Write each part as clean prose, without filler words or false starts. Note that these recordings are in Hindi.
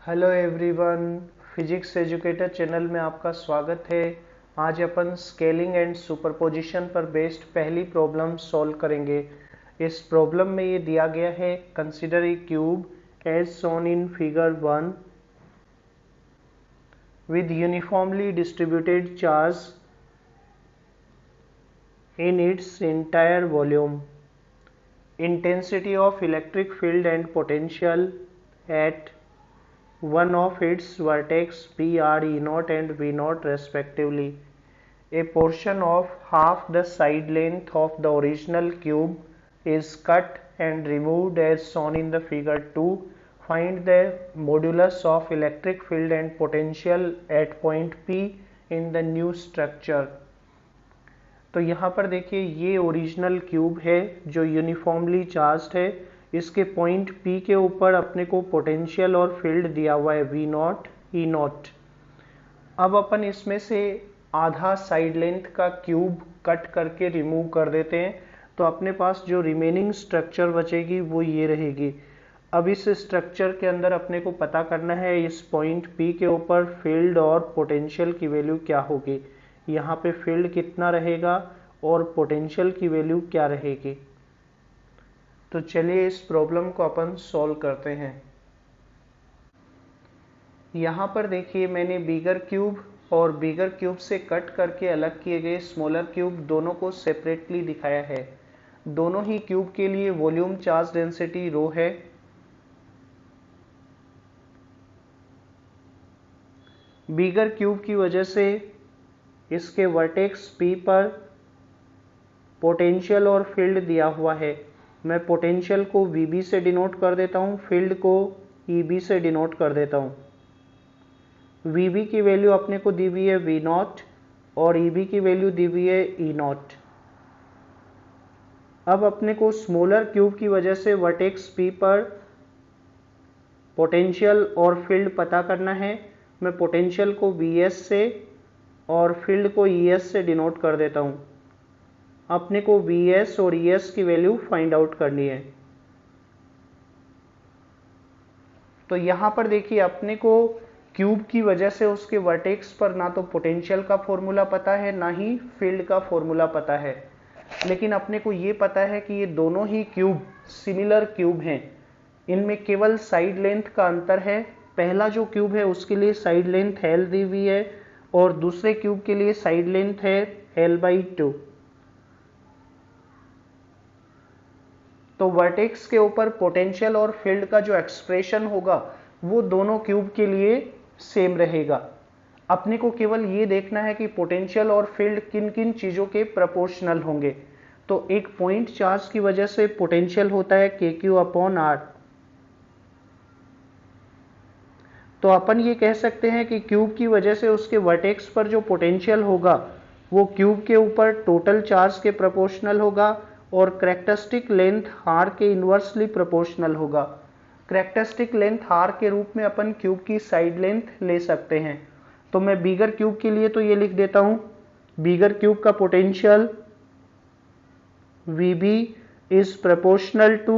Hello everyone, physics educator channel में आपका स्वागत है। आज अपन स्केलिंग एंड सुपरपोजिशन पर बेस्ड पहली प्रॉब्लम सॉल्व करेंगे। इस प्रॉब्लम में ये दिया गया है, consider a cube as shown in figure 1 with uniformly distributed charge in its entire volume. Intensity of electric field and potential at one of its vertex P are E0 and V0 respectively. A portion of half the side length of the original cube is cut and removed as shown in the figure 2. Find the modulus of electric field and potential at point P in the new structure. तो यहाँ पर देखिए, ये ओरिजिनल क्यूब है जो यूनिफॉर्मली चार्ज्ड है। इसके पॉइंट P के ऊपर अपने को पोटेंशियल और फील्ड दिया हुआ है V0 E0। अब अपन इसमें से आधा साइड लेंथ का क्यूब कट करके रिमूव कर देते हैं, तो अपने पास जो रिमेनिंग स्ट्रक्चर बचेगी वो ये रहेगी। अब इस स्ट्रक्चर के अंदर अपने को पता करना है इस पॉइंट P के ऊपर फील्ड और पोटेंशियल की वैल्यू क्या होगी। यहाँ पे फील्ड कितना रहेगा और पोटेंशियल की वैल्यू क्या रहेगी। तो चलिए इस प्रॉब्लम को अपन सॉल्व करते हैं। यहाँ पर देखिए, मैंने बिगर क्यूब और बिगर क्यूब से कट करके अलग किए गए स्मॉलर क्यूब दोनों को सेपरेटली दिखाया है। दोनों ही क्यूब के लिए वॉल्यूम चार्ज डेंसिटी रो है। बिगर क्यूब की वजह से इसके वर्टेक्स P पर पोटेंशियल और फील्ड दिया हुआ है। मैं पोटेंशियल को VB से डिनोट कर देता हूँ, फील्ड को EB से डिनोट कर देता हूँ। VB की वैल्यू अपने को दी हुई है V0 और EB की वैल्यू दी हुई है E0। अब अपने को स्मॉलर क्यूब की वजह से वर्टेक्स P पर पोटेंशियल और फील्ड पता करना है। मैं पोटेंशियल को VS से और फील्ड को ES से डिनोट कर देता हूँ। अपने को VS और ES की वैल्यू फाइंड आउट करनी है। तो यहाँ पर देखिए, अपने को क्यूब की वजह से उसके वर्टेक्स पर ना तो पोटेंशियल का फॉर्मूला पता है, ना ही फील्ड का फॉर्मूला पता है। लेकिन अपने को ये पता है कि ये दोनों ही क्यूब सिमिलर क्यूब हैं। इनमें केवल साइड लेंथ का अंतर है। पहला जो क्यूब है उसके लिए साइड लेंथ L दी हुई है और दूसरे क्यूब के लिए साइड लेंथ है L/2। तो वर्टेक्स के ऊपर पोटेंशियल और फील्ड का जो एक्सप्रेशन होगा वो दोनों क्यूब के लिए सेम रहेगा। अपने को केवल ये देखना है कि पोटेंशियल और फील्ड किन किन चीजों के प्रोपोर्शनल होंगे। तो एक पॉइंट चार्ज की वजह से पोटेंशियल होता है KQ/R। तो अपन ये कह सकते हैं कि क्यूब की वजह से उसके वर्टेक्स पर जो पोटेंशियल होगा वो क्यूब के ऊपर टोटल चार्ज के प्रोपोर्शनल होगा और कैरेक्टरिस्टिक लेंथ R के इन्वर्सली प्रोपोर्शनल होगा। कैरेक्टरिस्टिक लेंथ R के रूप में अपन क्यूब की साइड लेंथ ले सकते हैं। तो मैं बिगर क्यूब के लिए तो ये लिख देता हूं, बिगर क्यूब का potential VB is proportional to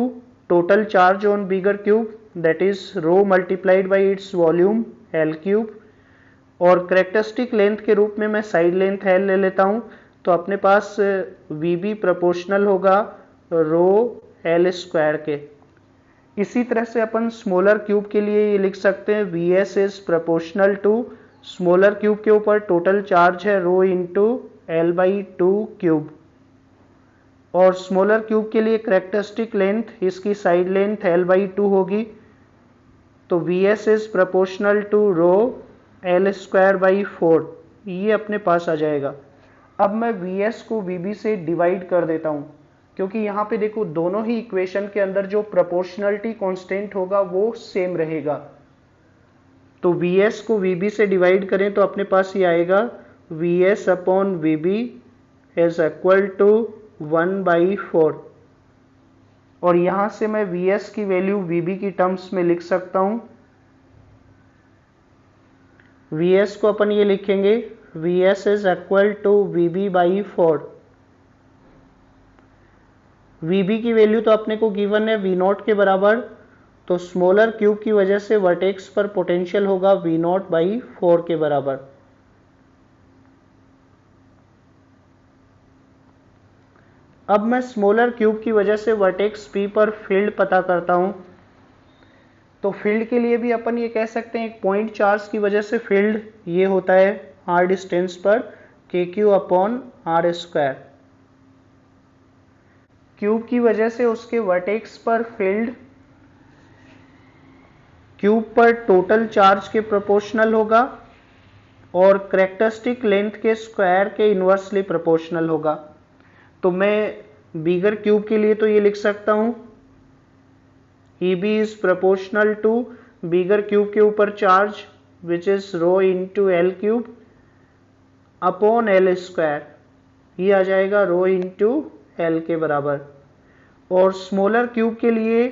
total charge on bigger cube, that is rho multiplied by its volume L cube। और कैरेक्टरिस्टिक लेंथ के रूप में मैं साइड लेंथ L ले लेता हूं। तो अपने पास VB प्रोपोर्शनल होगा रो L² के। इसी तरह से अपन स्मॉलर क्यूब के लिए ये लिख सकते हैं VS is proportional to smaller cube के ऊपर टोटल चार्ज है रो इंटू L/2 क्यूब। और स्मॉलर क्यूब के लिए कैरेक्टरिस्टिक लेंथ इसकी साइड लेंथ L/2 होगी। तो VS is proportional to rho L²/4, ये अपने पास आ जाएगा। अब मैं VS को VB से डिवाइड कर देता हूं, क्योंकि यहाँ पे देखो दोनों ही इक्वेशन के अंदर जो प्रोपोर्शनलिटी कांस्टेंट होगा वो सेम रहेगा। तो VS को VB से डिवाइड करें तो अपने पास ये आएगा VS/VB इज इक्वल टू 1/4। और यहां से मैं VS की वैल्यू VB की टर्म्स में लिख सकता हूं। VS को अपन ये लिखेंगे VS is equal to VB/4। VB की वैल्यू तो अपने को गिवन है V0 के बराबर तो स्मॉलर क्यूब की वजह से वर्टेक्स पर पोटेंशियल होगा V0/4 के बराबर। अब मैं स्मॉलर क्यूब की वजह से वर्टेक्स P पर फील्ड पता करता हूं। तो फील्ड के लिए भी अपन ये कह सकते हैं एक पॉइंट चार्ज की वजह से फील्ड ये होता है r डिस्टेंस पर KQ/r²। क्यूब की वजह से उसके वर्टेक्स पर फील्ड क्यूब पर टोटल चार्ज के प्रोपोर्शनल होगा और कैरेक्टरिस्टिक लेंथ के स्क्वायर के इन्वर्सली प्रोपोर्शनल होगा। तो मैं बिगर क्यूब के लिए तो ये लिख सकता हूं EB is proportional to bigger cube के ऊपर charge which is rho into L cube upon L square. ये आ जाएगा रो इंटू L के बराबर। और स्मॉलर क्यूब के लिए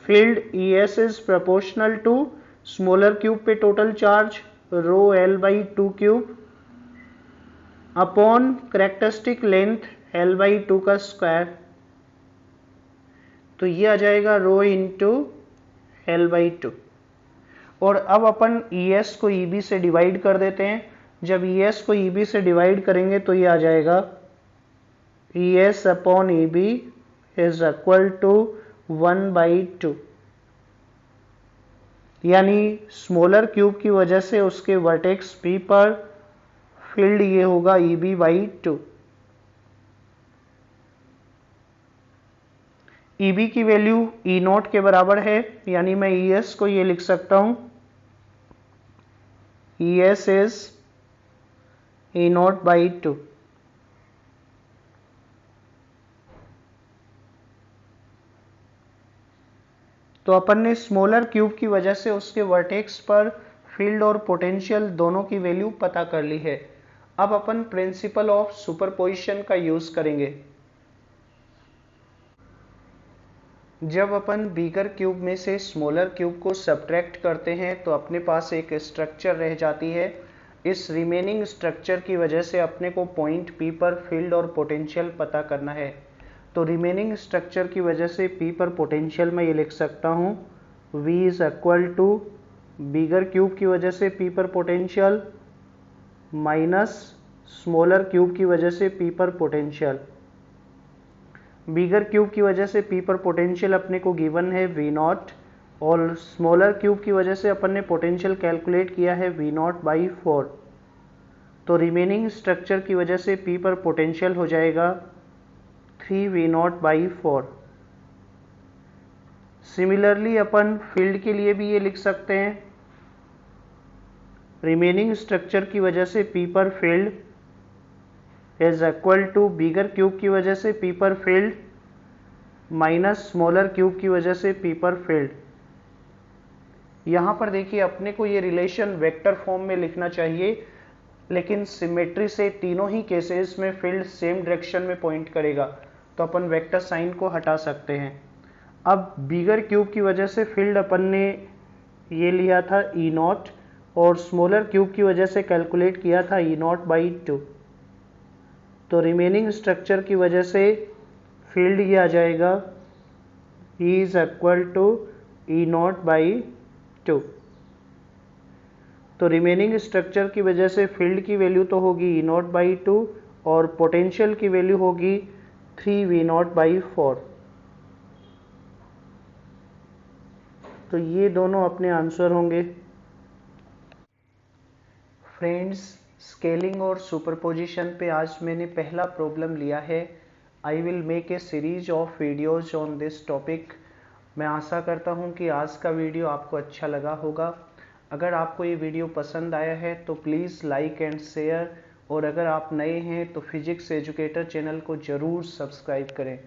field ES is proportional to smaller cube पे total charge rho L/2 cube upon characteristic length L/2 का स्क्वायर। तो ये आ जाएगा रो इंटू L/2। और अब अपन ES को EB से डिवाइड कर देते हैं। जब ES को EB से डिवाइड करेंगे तो ये आ जाएगा ES upon EB is equal to 1/2। यानी स्मॉलर क्यूब की वजह से उसके वर्टेक्स P पर फील्ड ये होगा EB/2। EB की वैल्यू E0 के बराबर है, यानी मैं ES को ये लिख सकता हूं ES इज E0/2। तो अपन ने स्मॉलर क्यूब की वजह से उसके वर्टेक्स पर फील्ड और पोटेंशियल दोनों की वैल्यू पता कर ली है। अब अपन प्रिंसिपल ऑफ सुपरपोजिशन का यूज करेंगे। जब अपन बिगर क्यूब में से स्मॉलर क्यूब को सब्ट्रैक्ट करते हैं तो अपने पास एक स्ट्रक्चर रह जाती है। इस रिमेनिंग स्ट्रक्चर की वजह से अपने को पॉइंट P पर फील्ड और पोटेंशियल पता करना है। तो रिमेनिंग स्ट्रक्चर की वजह से P पर पोटेंशियल मैं ये लिख सकता हूँ V is equal to bigger cube की वजह से P पर पोटेंशियल माइनस स्मॉलर क्यूब की वजह से P पर पोटेंशियल। बिगर क्यूब की वजह से P पर पोटेंशियल अपने को गिवन है V0 और स्मॉलर क्यूब की वजह से अपन ने पोटेंशियल कैलकुलेट किया है V0/4। तो रिमेनिंग स्ट्रक्चर की वजह से P पर पोटेंशियल हो जाएगा 3V0/4। सिमिलरली अपन फील्ड के लिए भी ये लिख सकते हैं रिमेनिंग स्ट्रक्चर की वजह से P पर field is equal to bigger cube की वजह से P पर फील्ड माइनस स्मॉलर क्यूब की वजह से P पर फील्ड। यहां पर देखिए अपने को ये रिलेशन वेक्टर फॉर्म में लिखना चाहिए, लेकिन सिमेट्री से तीनों ही केसेस में फील्ड सेम डायरेक्शन में पॉइंट करेगा, तो अपन वेक्टर साइन को हटा सकते हैं। अब बिगर क्यूब की वजह से फील्ड अपन ने ये लिया था E0 और स्मॉलर क्यूब की वजह से कैलकुलेट किया था E0/2। तो रिमेनिंग स्ट्रक्चर की वजह से फील्ड ये आ जाएगा E is equal to E0/2। तो रिमेनिंग स्ट्रक्चर की वजह से फील्ड की वैल्यू तो होगी E0/2 और पोटेंशियल की वैल्यू होगी 3V0/4। तो ये दोनों अपने आंसर होंगे। फ्रेंड्स, स्केलिंग और सुपरपोजिशन पे आज मैंने पहला प्रॉब्लम लिया है। I will make a series of videos on this topic. मैं आशा करता हूँ कि आज का वीडियो आपको अच्छा लगा होगा। अगर आपको ये वीडियो पसंद आया है तो प्लीज़ लाइक एंड शेयर, और अगर आप नए हैं तो फिजिक्स एजुकेटर चैनल को ज़रूर सब्सक्राइब करें।